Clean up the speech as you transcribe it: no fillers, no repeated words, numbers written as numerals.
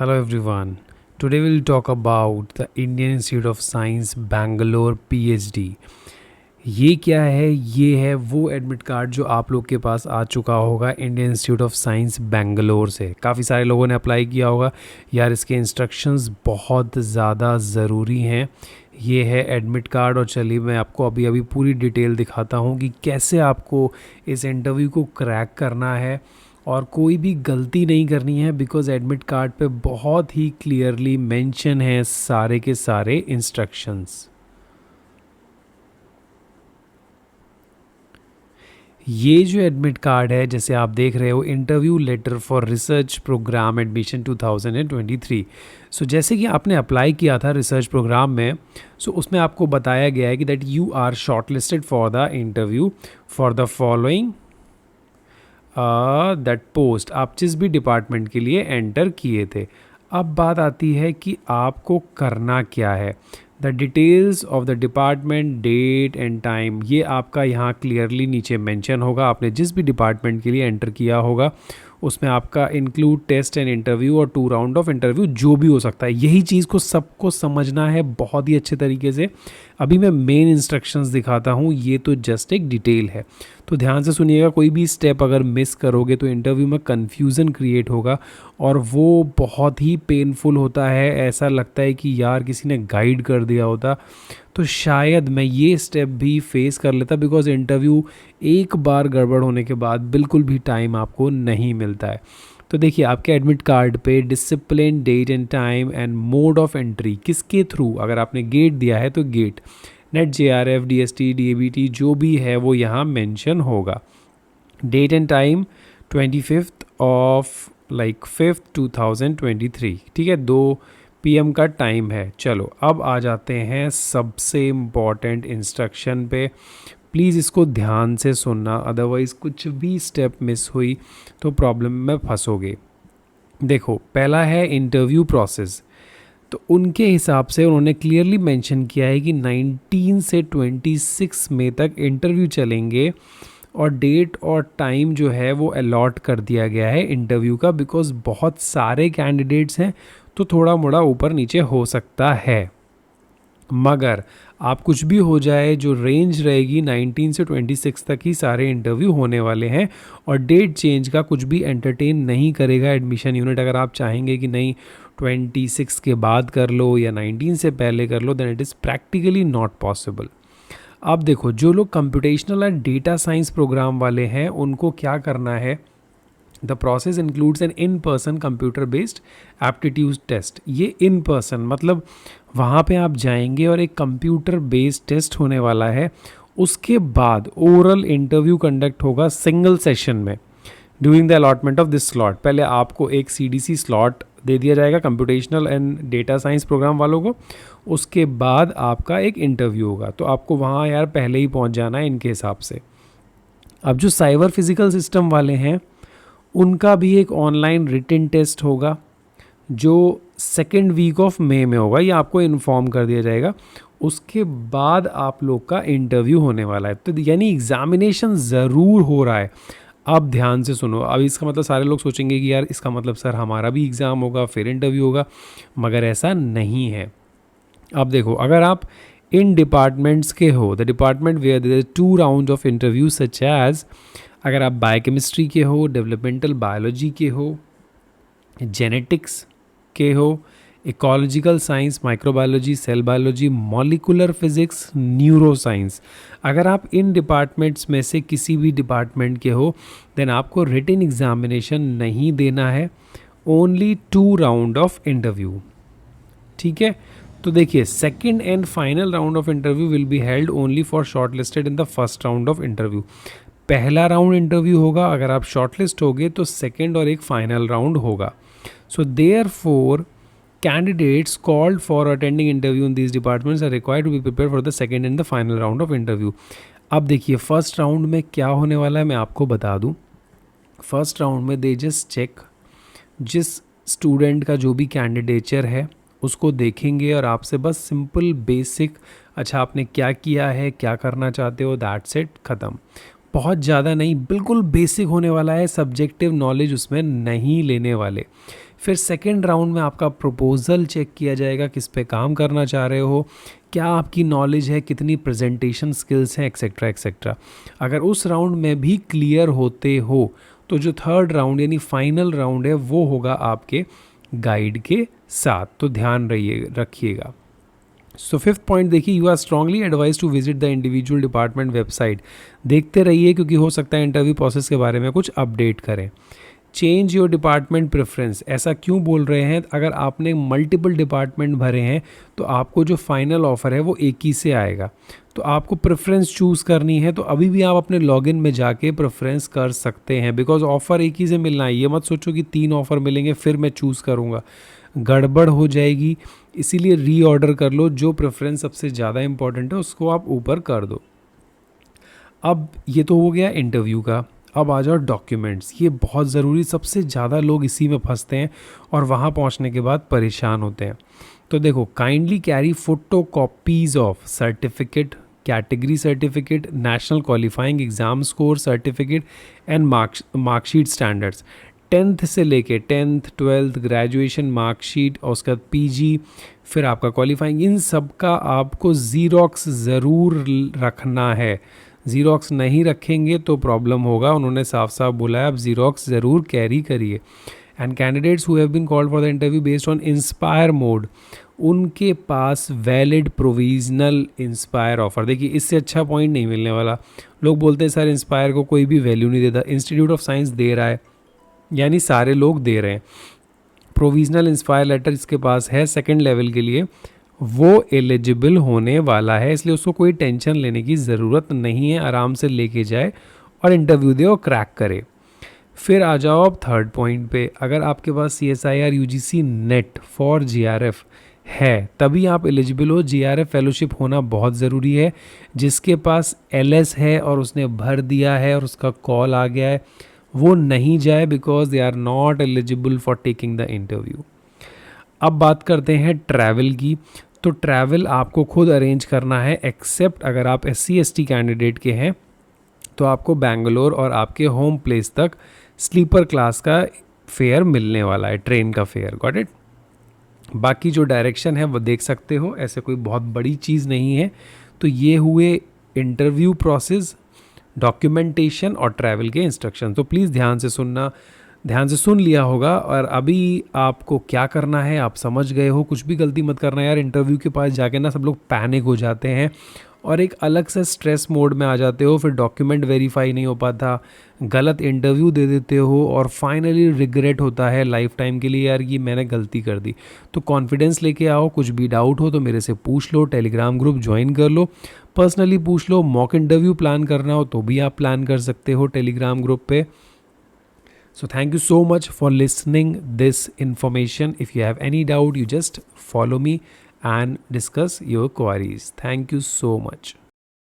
Hello everyone. Today we'll talk about the Indian Institute of Science Bangalore PhD. ये क्या है? ये है वो एडमिट कार्ड जो आप लोग के पास आ चुका होगा Indian institute of science Bangalore से। काफ़ी सारे लोगों ने अप्लाई किया होगा। यार इसके इंस्ट्रक्शंस बहुत ज़्यादा ज़रूरी हैं। ये है एडमिट कार्ड और चलिए मैं आपको अभी अभी पूरी डिटेल दिखाता हूँ कि कैसे आपको इस इंटरव्यू को क्रैक करना है और कोई भी गलती नहीं करनी है, बिकॉज़ एडमिट कार्ड पे बहुत ही क्लियरली मेंशन है सारे के सारे इंस्ट्रक्शंस। ये जो एडमिट कार्ड है, जैसे आप देख रहे हो, interview letter for research programme admission 2023। So जैसे कि आपने अप्लाई किया था रिसर्च प्रोग्राम में, सो उसमें आपको बताया गया है कि that you are shortlisted for the interview for the following that post. आप जिस भी डिपार्टमेंट के लिए एंटर किए थे। अब बात आती है कि आपको करना क्या है। The details of the department, date and time, ये आपका यहाँ क्लियरली नीचे मेंशन होगा। आपने जिस भी डिपार्टमेंट के लिए एंटर किया होगा उसमें आपका इंक्लूड टेस्ट एंड इंटरव्यू और 2 राउंड ऑफ इंटरव्यू जो भी हो सकता है। यही चीज़ को सबको समझना है बहुत ही अच्छे तरीके से। अभी मैं मेन इंस्ट्रक्शंस दिखाता हूँ, ये तो जस्ट एक डिटेल है, तो ध्यान से सुनिएगा। कोई भी स्टेप अगर मिस करोगे तो इंटरव्यू में कन्फ्यूज़न क्रिएट होगा और वो बहुत ही पेनफुल होता है। ऐसा लगता है कि यार किसी ने गाइड कर दिया होता, तो शायद मैं ये स्टेप भी फेस कर लेता, बिकॉज इंटरव्यू एक बार गड़बड़ होने के बाद बिल्कुल भी टाइम आपको नहीं मिलता है। तो देखिए आपके एडमिट कार्ड पे discipline, date and time and mode of entry, किसके थ्रू, अगर आपने गेट दिया है तो GATE, NET, JRF, DST, DABT जो भी है वो यहाँ मेंशन होगा। Date and time 25th of 5th 2023, ठीक है, 2 PM का टाइम है। चलो अब आ जाते हैं सबसे इम्पॉर्टेंट इंस्ट्रक्शन पे। प्लीज़ इसको ध्यान से सुनना, अदरवाइज़ कुछ भी स्टेप मिस हुई तो प्रॉब्लम में फंसोगे। देखो पहला है इंटरव्यू प्रोसेस। तो उनके हिसाब से उन्होंने क्लियरली मेंशन किया है कि 19 से 26 मई तक इंटरव्यू चलेंगे और डेट और टाइम जो है वो अलॉट कर दिया गया है इंटरव्यू का, बिकॉज़ बहुत सारे कैंडिडेट्स हैं तो थोड़ा मोड़ा ऊपर नीचे हो सकता है। मगर आप कुछ भी हो जाए, जो रेंज रहेगी 19 से 26 तक ही सारे इंटरव्यू होने वाले हैं और डेट चेंज का कुछ भी एंटरटेन नहीं करेगा एडमिशन यूनिट। अगर आप चाहेंगे कि नहीं 26 के बाद कर लो या 19 से पहले कर लो, then it is practically not possible. अब देखो जो लोग computational and data science program वाले हैं उनको क्या करना है। The process includes an in person computer based aptitude test. ये इन पर्सन मतलब वहाँ पे आप जाएंगे और एक कंप्यूटर बेस्ड टेस्ट होने वाला है। उसके बाद ओरल इंटरव्यू कंडक्ट होगा सिंगल सेशन में during the allotment of this slot. पहले आपको एक CDC स्लॉट दे दिया जाएगा computational and data science programme वालों को, उसके बाद आपका एक इंटरव्यू होगा। तो आपको वहाँ यार पहले ही पहुँच जाना है इनके हिसाब से। अब जो साइबर फिजिकल सिस्टम वाले हैं उनका भी एक ऑनलाइन रिटन टेस्ट होगा जो 2nd वीक ऑफ मई में होगा, ये आपको इन्फॉर्म कर दिया जाएगा। उसके बाद आप लोग का इंटरव्यू होने वाला है, तो यानी एग्जामिनेशन ज़रूर हो रहा है। अब ध्यान से सुनो, अब इसका मतलब सारे लोग सोचेंगे कि यार इसका मतलब सर हमारा भी एग्ज़ाम होगा फिर इंटरव्यू होगा, मगर ऐसा नहीं है। अब देखो अगर आप इन डिपार्टमेंट्स के हो, the department where there 2 round of interview such as, अगर आप बायोकेमिस्ट्री के हो, डेवलपमेंटल बायोलॉजी के हो, जेनेटिक्स के हो, ecological science, microbiology, cell biology, molecular physics, neuro science, अगर आप इन डिपार्टमेंट्स में से किसी भी डिपार्टमेंट के हो, देन आपको रिटन एग्जामिनेशन नहीं देना है, ओनली 2 राउंड ऑफ इंटरव्यू, ठीक है। तो देखिए 2nd and final round of interview will be held only for short listed in the first round of interview. पहला राउंड इंटरव्यू होगा, अगर आप शॉर्टलिस्ट होगे तो 2nd और एक फाइनल राउंड होगा। So therefore candidates called for attending interview in these departments are required to be prepare for the 2nd and the final round of interview. अब देखिए फर्स्ट राउंड में क्या होने वाला है मैं आपको बता दूं। फर्स्ट राउंड में दे जस्ट चेक, जिस स्टूडेंट का जो भी कैंडिडेचर है उसको देखेंगे और आपसे बस सिंपल बेसिक, अच्छा आपने क्या किया है, क्या करना चाहते हो, दैट्स इट, ख़त्म। बहुत ज़्यादा नहीं, बिल्कुल बेसिक होने वाला है, सब्जेक्टिव नॉलेज उसमें नहीं लेने वाले। फिर सेकेंड राउंड में आपका प्रपोज़ल चेक किया जाएगा, किस पे काम करना चाह रहे हो, क्या आपकी नॉलेज है, कितनी प्रेजेंटेशन स्किल्स हैं, एक्सेट्रा एक्सेट्रा। अगर उस राउंड में भी क्लियर होते हो तो जो थर्ड राउंड यानी फाइनल राउंड है वो होगा आपके गाइड के साथ। तो ध्यान रखिएगा। सो फिफ्थ पॉइंट देखिए, you are strongly advise to visit the individual department website. देखते रहिए क्योंकि हो सकता है इंटरव्यू प्रोसेस के बारे में कुछ अपडेट करें। चेंज योर डिपार्टमेंट प्रेफरेंस, ऐसा क्यों बोल रहे हैं? अगर आपने मल्टीपल डिपार्टमेंट भरे हैं तो आपको जो फाइनल ऑफर है वो एक ही से आएगा, तो आपको प्रेफरेंस चूज़ करनी है। तो अभी भी आप अपने लॉगिन में जाके प्रेफरेंस कर सकते हैं, बिकॉज ऑफ़र एक ही से मिलना है। ये मत सोचो कि 3 ऑफ़र मिलेंगे फिर मैं चूज़ करूँगा, गड़बड़ हो जाएगी। इसीलिए रीऑर्डर कर लो, जो प्रेफरेंस सबसे ज़्यादा इंपॉर्टेंट है उसको आप ऊपर कर दो। अब ये तो हो गया इंटरव्यू का। अब आ जाओ डॉक्यूमेंट्स, ये बहुत ज़रूरी, सबसे ज़्यादा लोग इसी में फंसते हैं और वहाँ पहुँचने के बाद परेशान होते हैं। तो देखो, kindly carry photo copies of certificate, category certificate, national qualifying exam score certificate and marksheet standards. 10th से लेके 10th 12th ग्रेजुएशन मार्कशीट और उसके बाद पीजी, फिर आपका क्वालिफाइंग, इन सब का आपको ज़ीरॉक्स ज़रूर रखना है। ज़ीरॉक्स नहीं रखेंगे तो प्रॉब्लम होगा, उन्होंने साफ साफ बोला है, आप ज़ीरॉक्स ज़रूर कैरी करिए। And candidates who have been called for the interview based on inspire mode, उनके पास वैलिड प्रोविजनल इंस्पायर ऑफर। देखिए, इससे अच्छा पॉइंट नहीं मिलने वाला। लोग बोलते हैं सर इंस्पायर को कोई भी वैल्यू नहीं देता, इंस्टीट्यूट ऑफ साइंस दे रहा है, यानी सारे लोग दे रहे हैं। प्रोविजनल इंस्पायर लेटर इसके पास है सेकेंड लेवल के लिए, वो एलिजिबल होने वाला है, इसलिए उसको कोई टेंशन लेने की ज़रूरत नहीं है। आराम से लेके जाए और इंटरव्यू दे और क्रैक करे। फिर आ जाओ अब थर्ड पॉइंट पे, अगर आपके पास CSIR UGC net for GRF है तभी आप एलिजिबल हो। GRF फेलोशिप होना बहुत ज़रूरी है। जिसके पास LS है और उसने भर दिया है और उसका कॉल आ गया है, वो नहीं जाए, because they are not eligible for taking the interview. अब बात करते हैं ट्रैवल की। तो ट्रैवल आपको खुद अरेंज करना है, एक्सेप्ट अगर आप SC ST कैंडिडेट के हैं तो आपको बेंगलोर और आपके होम प्लेस तक स्लीपर क्लास का फेयर मिलने वाला है, ट्रेन का फेयर। Got it? बाकी जो डायरेक्शन है वो देख सकते हो, ऐसे कोई बहुत बड़ी चीज़ नहीं है। तो ये हुए इंटरव्यू प्रोसेस, डॉक्यूमेंटेशन और ट्रैवल के इंस्ट्रक्शन। तो प्लीज़ ध्यान से सुन लिया होगा और अभी आपको क्या करना है आप समझ गए हो। कुछ भी गलती मत करना यार, इंटरव्यू के पास जाके ना सब लोग पैनिक हो जाते हैं और एक अलग से स्ट्रेस मोड में आ जाते हो, फिर डॉक्यूमेंट वेरीफाई नहीं हो पाता, गलत इंटरव्यू दे देते हो और फाइनली रिग्रेट होता है लाइफ टाइम के लिए, यार ये मैंने गलती कर दी। तो कॉन्फिडेंस लेके आओ, कुछ भी डाउट हो तो मेरे से पूछ लो, टेलीग्राम ग्रुप ज्वाइन कर लो, पर्सनली पूछ लो, मॉक इंटरव्यू प्लान करना हो तो भी आप प्लान कर सकते हो टेलीग्राम ग्रुप पे। So thank you so much for listening this information. If you have any doubt, you just follow me and discuss your queries. Thank you so much.